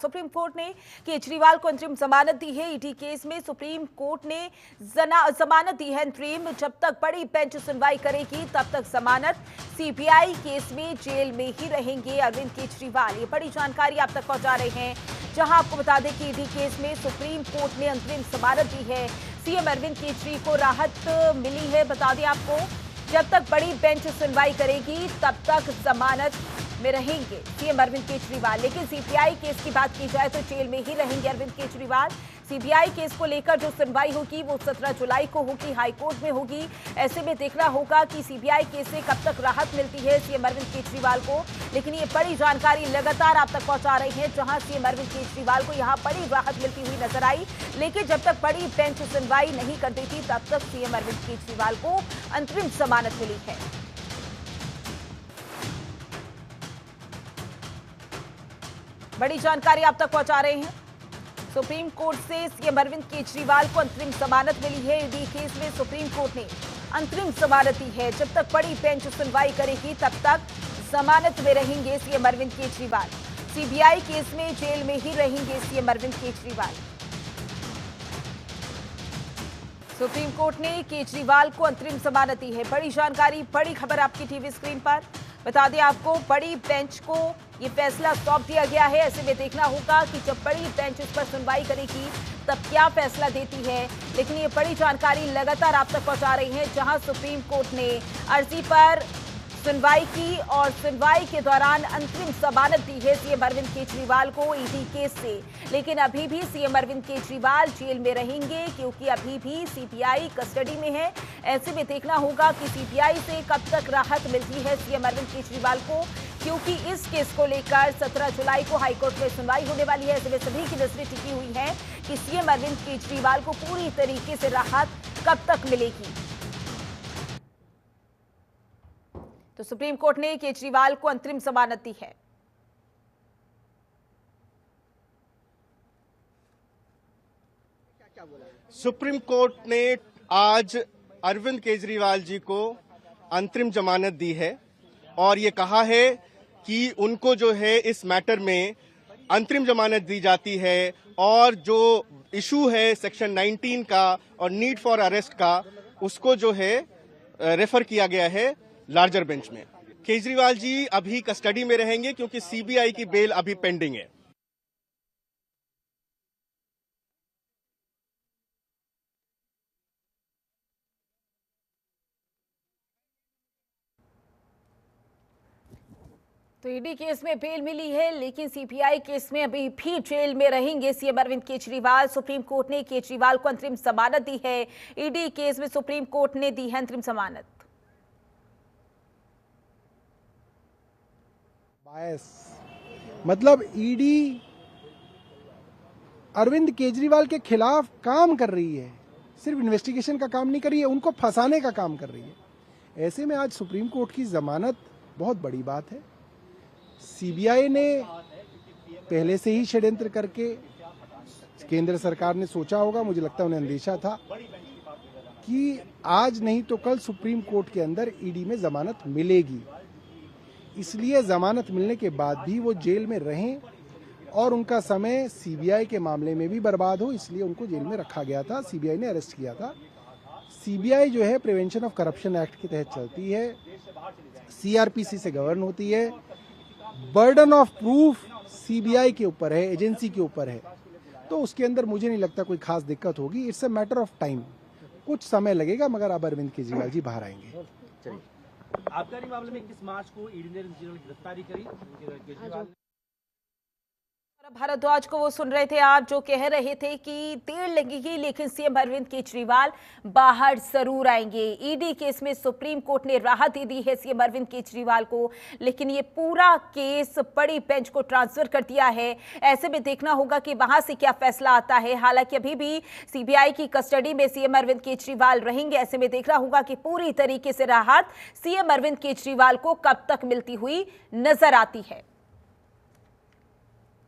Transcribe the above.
Supreme court ने केजरीवाल को अंतरिम जमानत दी है। ईडी केस में सुप्रीम कोर्ट ने जमानत दी है अंतरिम। जब तक बड़ी बेंच सुनवाई करेगी तब तक जमानत। सीबीआई केस में जेल में ही रहेंगे अरविंद केजरीवाल। ये बड़ी जानकारी आप तक पहुंचा रहे हैं, जहां आपको बता दें कि ईडी केस में सुप्रीम कोर्ट ने अंतरिम जमानत दी है। सीएम अरविंद केजरीवाल को राहत मिली है। बता दें आपको, जब तक बड़ी बेंच सुनवाई करेगी तब तक जमानत में रहेंगे सीएम अरविंद केजरीवाल। लेकिन सीबीआई केस की बात की जाए तो जेल में ही रहेंगे अरविंद केजरीवाल। सीबीआई केस को लेकर जो सुनवाई होगी वो 17 जुलाई को होगी, हाईकोर्ट में होगी। ऐसे में देखना होगा कि सीबीआई केस से कब तक राहत मिलती है सीएम अरविंद केजरीवाल को। लेकिन ये बड़ी जानकारी लगातार आप तक पहुंचा रही है, जहां सीएम अरविंद केजरीवाल को यहां बड़ी राहत मिलती हुई नजर आई। लेकिन जब तक बड़ी बेंच सुनवाई नहीं कर देती तब तक सीएम अरविंद केजरीवाल को अंतरिम जमानत मिली है। बड़ी जानकारी आप तक पहुंचा रहे हैं। सुप्रीम कोर्ट से सीएम अरविंद केजरीवाल को अंतरिम जमानत मिली है। ईडी केस में सुप्रीम कोर्ट ने अंतरिम जमानत दी है। जब तक बड़ी बेंच सुनवाई करेगी तब तक जमानत में रहेंगे CM Arvind Kejriwal. CBI case में जेल में ही रहेंगे CM Arvind Kejriwal. Supreme court ने केजरीवाल को अंतरिम जमानत दी है। बड़ी जानकारी, बड़ी खबर आपकी टीवी स्क्रीन पर। बता दें आपको, बड़ी बेंच को ये फैसला सौंप दिया गया है। ऐसे में देखना होगा कि जब बड़ी बेंच इस पर सुनवाई करेगी तब क्या फैसला देती है। लेकिन ये बड़ी जानकारी लगातार आप तक पहुंचा रही है, जहां सुप्रीम कोर्ट ने अर्जी पर सुनवाई की और सुनवाई के दौरान अंतरिम जमानत दी है सीएम अरविंद केजरीवाल को ईडी केस से। लेकिन अभी भी सीएम अरविंद केजरीवाल जेल में रहेंगे, क्योंकि अभी भी सीबीआई कस्टडी में है। ऐसे में देखना होगा कि सीबीआई से कब तक राहत मिलती है सीएम अरविंद केजरीवाल को, क्योंकि इस केस को लेकर 17 जुलाई को हाईकोर्ट में सुनवाई होने वाली है। ऐसे में सभी की नजरें टिकी हुई है कि सीएम अरविंद केजरीवाल को पूरी तरीके से राहत कब तक मिलेगी। तो सुप्रीम कोर्ट ने केजरीवाल को अंतरिम जमानत दी है। सुप्रीम कोर्ट ने आज अरविंद केजरीवाल जी को अंतरिम जमानत दी है और ये कहा है कि उनको जो है इस मैटर में अंतरिम जमानत दी जाती है और जो इशू है सेक्शन 19 का और नीड फॉर अरेस्ट का, उसको जो है रेफर किया गया है लार्जर बेंच में। केजरीवाल जी अभी कस्टडी में रहेंगे क्योंकि सीबीआई की बेल अभी पेंडिंग है। तो ईडी केस में बेल मिली है, लेकिन सीबीआई केस में अभी भी जेल में रहेंगे CM Arvind Kejriwal. Supreme court ने केजरीवाल को अंतरिम जमानत दी है। ईडी केस में सुप्रीम कोर्ट ने दी है अंतरिम जमानत। मतलब ईडी अरविंद केजरीवाल के खिलाफ काम कर रही है, सिर्फ इन्वेस्टिगेशन का काम नहीं कर रही है, उनको फंसाने का काम कर रही है। ऐसे में आज सुप्रीम कोर्ट की जमानत बहुत बड़ी बात है। सीबीआई ने पहले से ही षड्यंत्र करके, केंद्र सरकार ने सोचा होगा, मुझे लगता है उन्हें अंदेशा था कि आज नहीं तो कल सुप्रीम कोर्ट के अंदर ईडी में जमानत मिलेगी। इसलिए जमानत मिलने के बाद भी वो जेल में रहें और उनका समय सीबीआई के मामले में भी बर्बाद हो, इसलिए उनको जेल में रखा गया था। सीबीआई ने अरेस्ट किया था। सीबीआई जो है प्रिवेंशन ऑफ करप्शन एक्ट के तहत चलती है, सीआरपीसी से गवर्न होती है। बर्डन ऑफ प्रूफ सीबीआई के ऊपर है, एजेंसी के ऊपर है, तो उसके अंदर मुझे नहीं लगता कोई खास दिक्कत होगी। It's a matter of time, कुछ समय लगेगा, मगर अब अरविंद केजरीवाल जी बाहर आएंगे। आबकारी मामले में 21 मार्च को ईडी ने गिरफ्तारी करी केजरीवाल। भारद्वाज को वो सुन रहे थे आप, जो कह रहे थे कि देर लगेगी लेकिन सीएम अरविंद केजरीवाल बाहर जरूर आएंगे। ईडी केस में सुप्रीम कोर्ट ने राहत दे दी है सीएम अरविंद केजरीवाल को, लेकिन ये पूरा केस बड़ी बेंच को ट्रांसफर कर दिया है। ऐसे में देखना होगा कि वहां से क्या फैसला आता है। हालांकि अभी भी सीबीआई की कस्टडी में सीएम अरविंद केजरीवाल रहेंगे। ऐसे में देखना होगा कि पूरी तरीके से राहत सीएम अरविंद केजरीवाल को कब तक मिलती हुई नजर आती है।